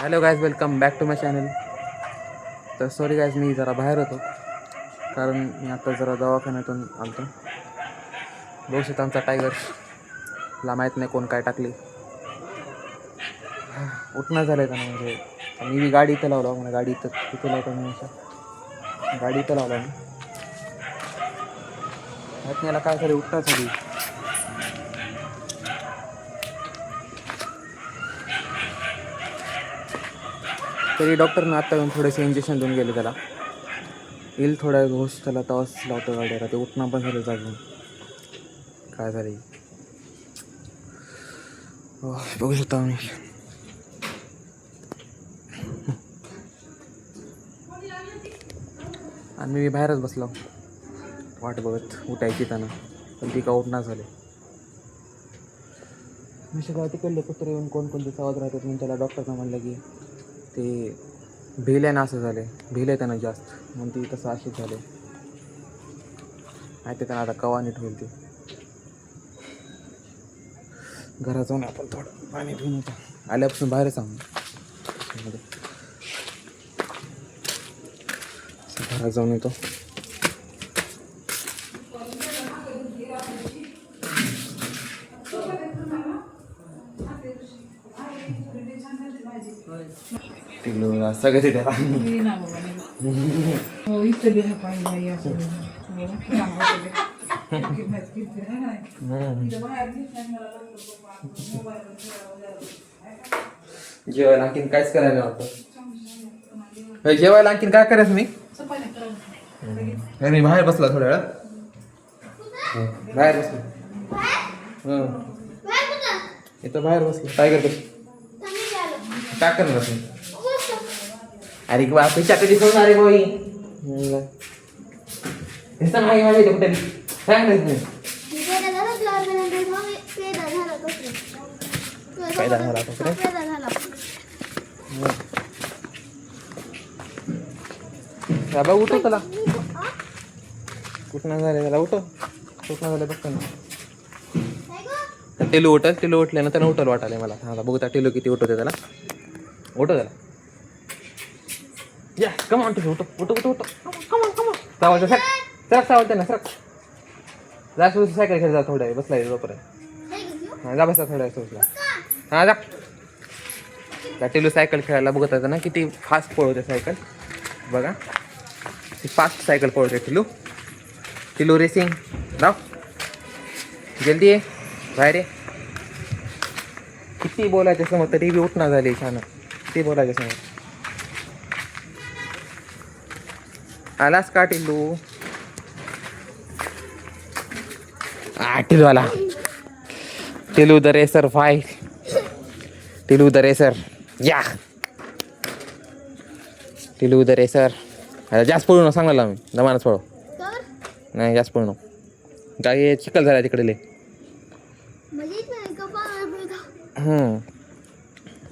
Hello guys, welcome back to my channel. तर sorry guys, मी जरा बाहेर होतो कारण मी आता जरा दवाखान्यातून आलतो. बघू शकता आमचा टायगरला माहीत नाही कोण काय टाकली. उठणं झालं का नाही म्हणजे मी गाडी इथं लावला, मला गाडी इथं तिथं लावतो मी गाडी इथं लावला मी माहीत नाही याला काय झालं, उठणं झाली. तरी डॉक्टरनं आत्ता येऊन थोडेसे इंजेक्शन देऊन गेले त्याला. येईल थोड्या गोष्ट त्याला तवाच लावतो गाडीला. ते उठणं पण झालं जागून. काय झालं बघू शकता मी. आणि मी बाहेरच बसलो वाट बघत उठायची त्यांना, पण ती का उठणार झाले. मी सगळं तिकडले कुत्रे येऊन कोणकोणते सावध राहतात म्हणून त्याला डॉक्टरनं म्हणलं की ते भिल्यानं असं झाले, भिले त्यांना जास्त म्हणून ती तसं अशीच झाले. माहिती त्यांना आता कवा नीट होईल. ते घरात जाऊन आपण थोडं पाणी पिऊन येतो. आल्यापासून बाहेरच आहोत. घरात जाऊन येतो. सगळं ते त्याला जेवायला आणखीन कायच करायला होतं. जेवायला आणखीन काय करायचं मी बाहेर बसला थोड्या वेळा. बाहेर बसलो इथं बाहेर बसलो. काय करतो काय करणार तुम्ही? अरे पैसा कधी सोडणार रे भाई. माझ्या कुठे सांग नाही फायदा झाला बाबा. उठव त्याला, कुठं झालं त्याला, उठव. कुठं झालं बघतो ना. टेलू उठल, टेलू उठले ना त्याला उठल वाटायला मला. हा बघू त्या टेलू किती उठवते त्याला. उठव त्याला. या कमॉन टेलू, उठव उठव उठव उठव. सावळते सर सर सावळते ना सर. जा सायकल खेळ जा थोड्या वेळ बसला जोपर्यंत. हां जा बसा थोड्या वेळ. हां जा. त्या टेलू सायकल खेळायला बघत होता ना किती फास्ट पळवते सायकल. बघा फास्ट सायकल पळवते टिलू. टिलू रेसिंग राव जल्दी आहे बाहेर. किती बोलायचं समोर तरी बी उठणं झाली छान. किती बोलायचं समोर. आलास का टिल्लू? टिलू आला. टिलू द रेसर फाय. टिलू द रेसर या. Tillu the racer. जास्त पळू नको सांगायला मी. जमानच पळव नाही जास्त पळू नको. काय चिखल झाला तिकडे लय.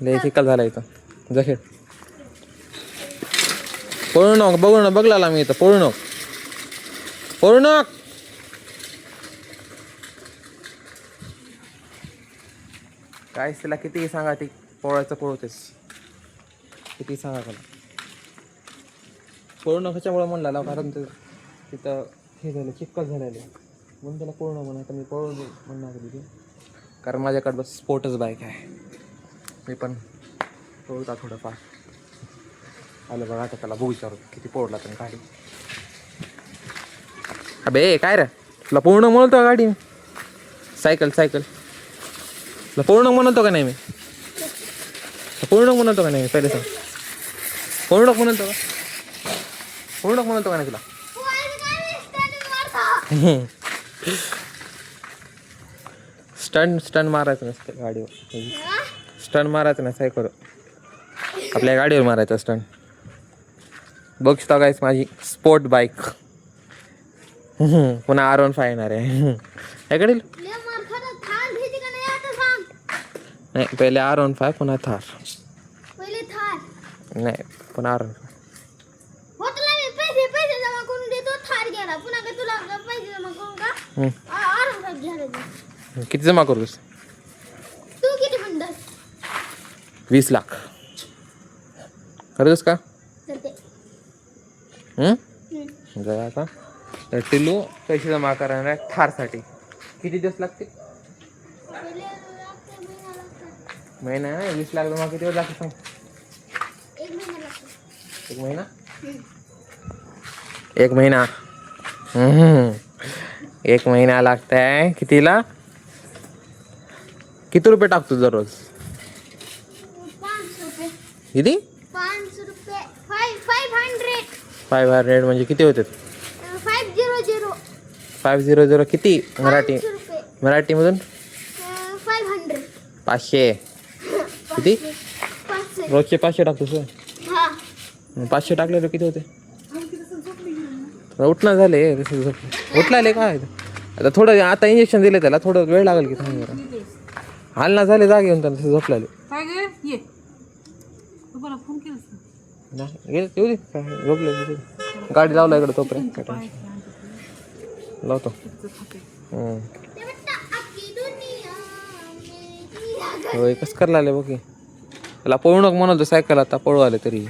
लय चिखल झाला इथं. जखेड पळू नको. बघू ना बघला मी इथं. पळू नको पळू नको. काय तिला किती सांगा ती पोळायचं पळवतेस. किती सांगा त्याला पळू नको. ह्याच्यामुळे म्हणला लाव कारण तिथं हे झालं चिक्कल झालेलं म्हणून त्याला पळू नको म्हणा. तर मी पळू म्हणणार तिथे कारण माझ्याकडं बस स्पोर्टच बाईक आहे. मी पण पळवता थोडंफार. आलं बघा आता त्याला बघू विचारू किती पळवला तर गाडी. अबे काय रे तुला पूर्ण म्हणतो गाडी. सायकल सायकल तुला पूर्ण म्हणतो का नाही मी. पूर्ण म्हणतो का नाही पहिले सांग. पूर्ण म्हणतो का. पूर्ण म्हणतो का नाही तुला. स्टंट मारायचं नसतं गाडीवर. स्टंट मारायचं नाही सायकल आपल्या गाडीवर मारायचं स्टंट. बघता कायच माझी स्पोर्ट बाईक. पुन्हा R15 येणार आहे याकडे. नाही पहिले R15 पुन्हा थार. नाही पुन्हा R15. किती जमा करूस. 20 लाख. खरंच का? चलते. जाऊया आता. तर टिल्लू पैसे जमा करणार आहे थारसाठी. किती दिवस लागते? महिना आहे. 20 लाख जमा किती वेळ लागते सांग? 1 महिना. 1 महिना. 1 महिना लागतंय. कितीला? किती रुपये टाकतो दररोज? 500 रुपये. किती? 500 रुपये. 500. 500 म्हणजे किती होते? 500. 500 किती मराठी? 500 रुपये. मराठीमधून 500. 500. किती? 500. रोजचे 500 टाकतो सर. हा. 500 टाकले किती होते? उठणं झाले. उठलाले काय आता? थोडं आता इंजेक्शन दिले त्याला, थोडं वेळ लागेल की थांब जरा. हालना झाले जागे येऊन त्याला झोपलाले. झोपले. गाडी लावला इकडे तोपर्यंत लावतो. होय कसं करायला आले बघ. त्याला पळू नको म्हणतो सायकल, आता पळू आले तरी.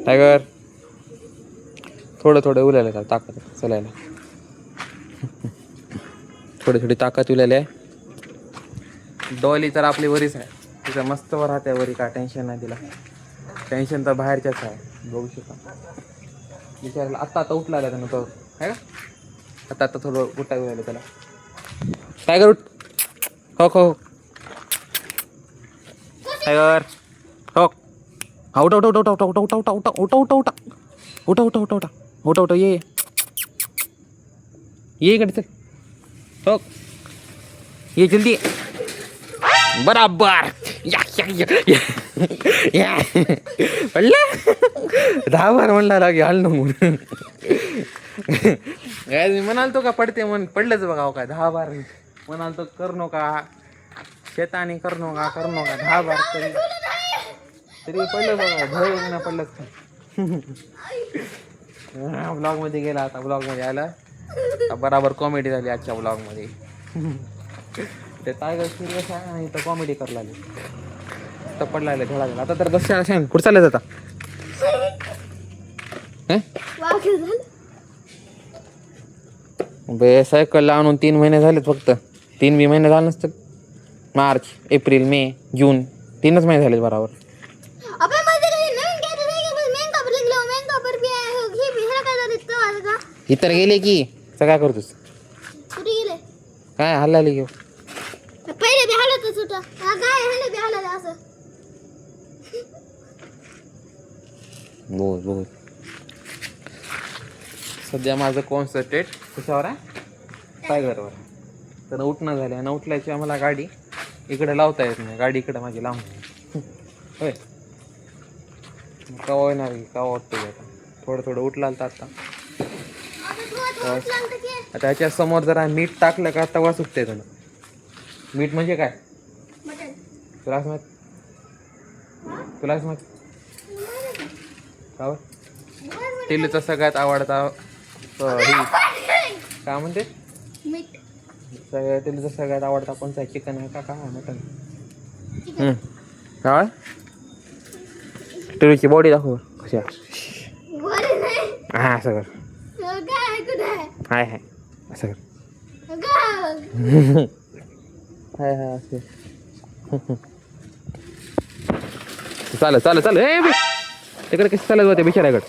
टायगर थोडं थोडं उलायला का ताकद चलायला. थोडी थोडी ताकद उलायला आहे. डॉली तर आपली वरीच आहे. तिचं मस्त वर राहते वरी. का टेन्शन नाही तिला. टेन्शन तर बाहेरच्याच आहे. बघू शकता विचारायला. आत्ता उठला त्यानं तो आहे का? आता थोडं उठायला राहिलं त्याला. टायगर उठ. हो हो टायगर हो. हा उठा उठा उठा उठा उठा उठा उठा उठा उठा उठा उठा उठा उठा उठा उठा उठा उठा ये ये इकडे चल. हो ये जल्दी. बराबर. या या या या पडलं. 10 बार म्हणला लागे हाल न म्हणून. मी म्हणालतो का पडते म्हणून पडलंच बघा. काय 10 बार म्हणालतो कर नका शेताने कर नका 10 बार तरी पडलं बघा. भय ना पडलंच का. ब्लॉग मध्ये गेला. आता ब्लॉग मध्ये आला. बराबर कॉमेडी झाली आजच्या ब्लॉग मध्ये. ते टायगर सिरियस आहे आणि इथं कॉमेडी करायला लागली. तर पडला धडा गेला. आता तर बस सांग कुठं चालले जाता? बे सायकल आणून 3 महिने झालेत फक्त. 3 महिने झाले नसतं. मार्च एप्रिल मे जून 3च महिने झाले बरोबर. इतर गेले की काय करतोस? काय हल्लाले घेऊ पहिले बी हालतच होता. काय हाले बी हालला असं. बोल बोल. सध्या माझं कॉन्सन्ट्रेट कशावर आहे? टायगरवर. तर उठणं झालं आणि उठल्याची आम्हाला गाडी इकडे लावता येत नाही. गाडी इकडे माझी लावून होय. कवा येणार की कवा वाटतो आता. थोडं थोडं उठला तर आता. आता ह्याच्या समोर जरा मीठ टाकलं का तवा सुटते त्यानं. मीठ म्हणजे काय तुलाच माहित? का टिल्लूचा सगळ्यात आवडता काय म्हणते? टिल्लूचा सगळ्यात आवडता कोणता? चिकन आहे का मटन? काय टिल्लूची बॉडी दाखव कशा. हा असं कर. हाय हाय असं कर. हाय हाय असं. चालेल चालेल चालेल. तिकडे कशी चालत होते बिचाऱ्याकडे.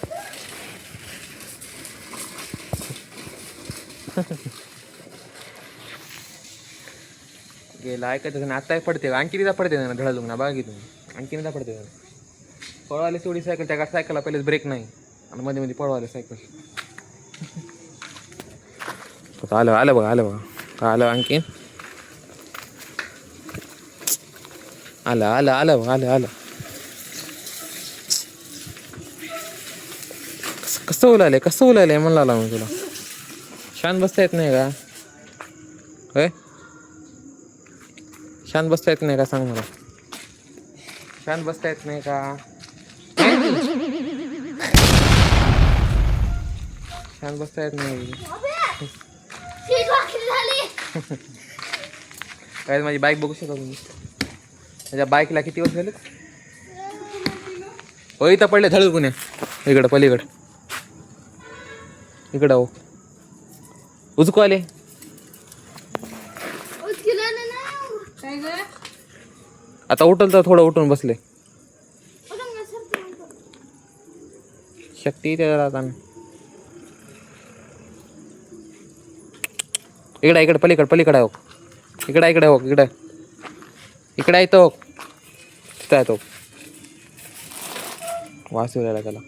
गेला ऐकायचं ना. आता पडते आणखीदा पडते ना धडा ना बागी तुम्ही. आणखीदा पडते पळवाले तेवढी सायकल. त्या सायकलला पहिलेच ब्रेक नाही आणि मध्ये मध्ये पळवाले सायकल. आलं आलं बघा आलं बघा आलं आणखीन आलं आलं आलं बघा आलं आलं. कसं उलायलंय म्हणला आला मग तुला. शांत बसता येत नाही का? होय शांत बसता येत नाही का सांग मला. शांत बसता येत नाही का? शांत बसता येत नाही. काय माझी बाईक बघू शकता तुम्ही. माझ्या बाईकला किती वर्ष झाले. हो इथं पडले धडक कुण्या इकडं पलीकडं इकडं हो उचकू आले. आता उठल तर थोडं उठून बसले. शक्ती त्याला आता इकडे पलीकडे हो इकडे हो इकडे येतो तिथं येतो. वास येऊ त्याला.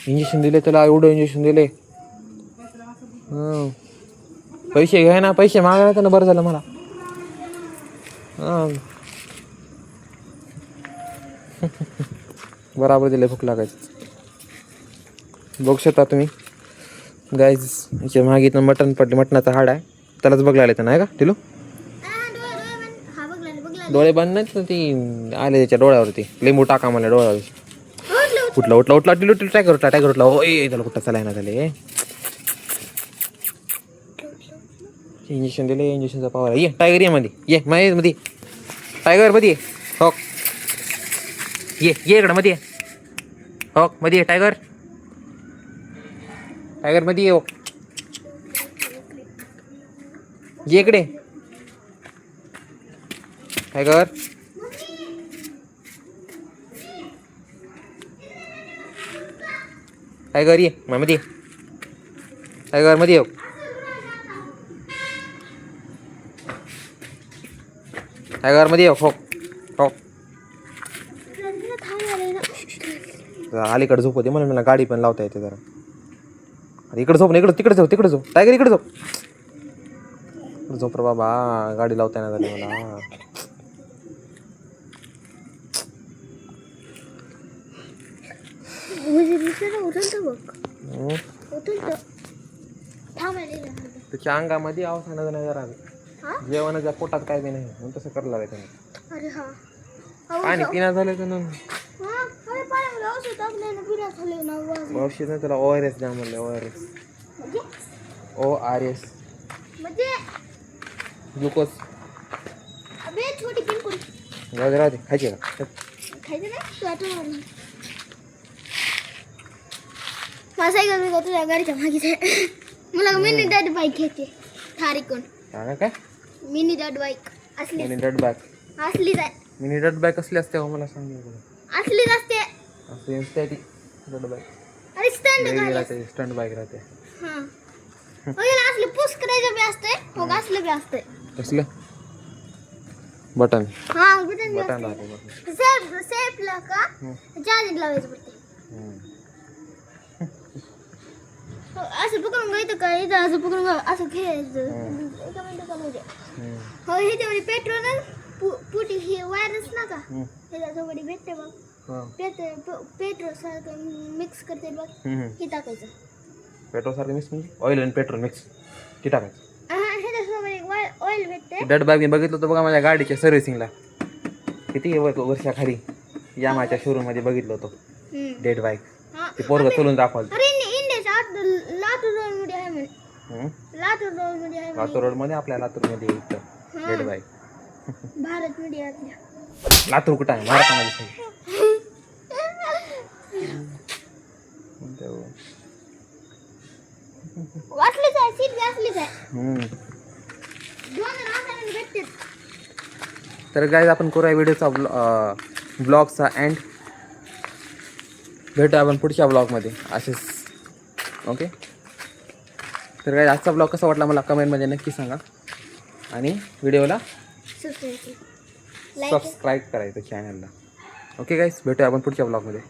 इंजेक्शन दिले त्याला एवढं इंजेक्शन दिले. पैसे घ्याय ना पैसे मागायला त्यानं बरं झालं मला. बराबर दिले भूक लागायचं. बघू शकता तुम्ही गाईज याच्या मागे मटण पडले मटणाचा हाड आहे त्यालाच बघ लागले तर नाही का टिलू. डोळे बंद नाहीत ना ती आले त्याच्या डोळ्यावरती लिंबू टाका मला डोळ्यावर. उठला टिलू टायगर उठला ओ त्याला कुठं चालाय ना झाले. इंजेक्शन दिले इंजेक्शनचा पावर ये टायगर ये मध्ये ये मध्ये टायगर मध्ये हो ये इकडं मध्ये हो मध्ये टायगर मध्ये ये इकडे टायगर. टायगर ये मध्ये टायगर मध्ये येऊ. टायगर मध्ये येऊ हो हो अलीकडे झोपते म्हणून मला गाडी पण लावता येते जरा. इकडे झोप ना तिकडे झोप टायगर इकडे झोप रे बाबा गाडी लावता येणार झाली मला. त्याच्या अंगामध्ये अवसान नाही जरा जेवणाच्या पोटात काय बी नाही म्हणून तसं करायला लागेल त्याने. पाणी पिना झालं तर औषध नाही त्याला ORS द्या म्हणले. ORS ग्लुकोज राहते खायचे का तुझ्या गाडीच्या मागे मला मिनी डॉट बाईक घ्यायची थारीकून. काय मिनी डॉट बाईक असली मिनी डॉट बाईक असलीच आहे. मिनी डॉट बाईक कसली असते हो मला सांग. असलीच असते डॉट बाईक. अरे स्टंट बाईक राहते. असले पुश करायचं बी असते हो असलं बी असते. कसलं बटन बटन राहते सेफला का चार्जिंग लावायचं पडते. असं पकडून घ्यायचं का इथं असं पकडून असं खेळायचं एका मिनिटं चालू द्या. हो ह्याच्यामध्ये पेट्रोल पुटी ही वायरस ना का त्याच्यासोबत भेटते बघ. पेट्रोल सारखं मिक्स करते बघ हे टाकायचं. पेट्रोल सारखं मिक्स म्हणजे ऑइल आणि पेट्रोल मिक्स ते टाकायचं. ह्याच्यासोबत एक ऑइल भेटते. डट बाईक बघितलं होतं बघा माझ्या गाडीच्या सर्व्हिसिंगला किती वर्षाखाली यामाच्या शोरूम मध्ये बघितलं होतं डेड बाईक. ते पोरग चलून दाखवलं. लातूर रोड मध्ये आपल्या लातूर मध्ये dead bike. Bharat media Latur कुठं आहे महाराष्ट्रामध्ये. वाचलीच आहे सीट वाचलीच आहे. भेटते. तर गाईज आपण करूया व्हिडिओचा ब्लॉगचा एंड. भेटू आपण पुढच्या ब्लॉगमध्ये असेच. ओके तर गाईज आजचा ब्लॉग कसा वाटला मला कमेंटमध्ये नक्की सांगा आणि व्हिडिओला सबस्क्राईब करायचं चॅनलला. ओके गाईज भेटूया आपण पुढच्या ब्लॉगमध्ये.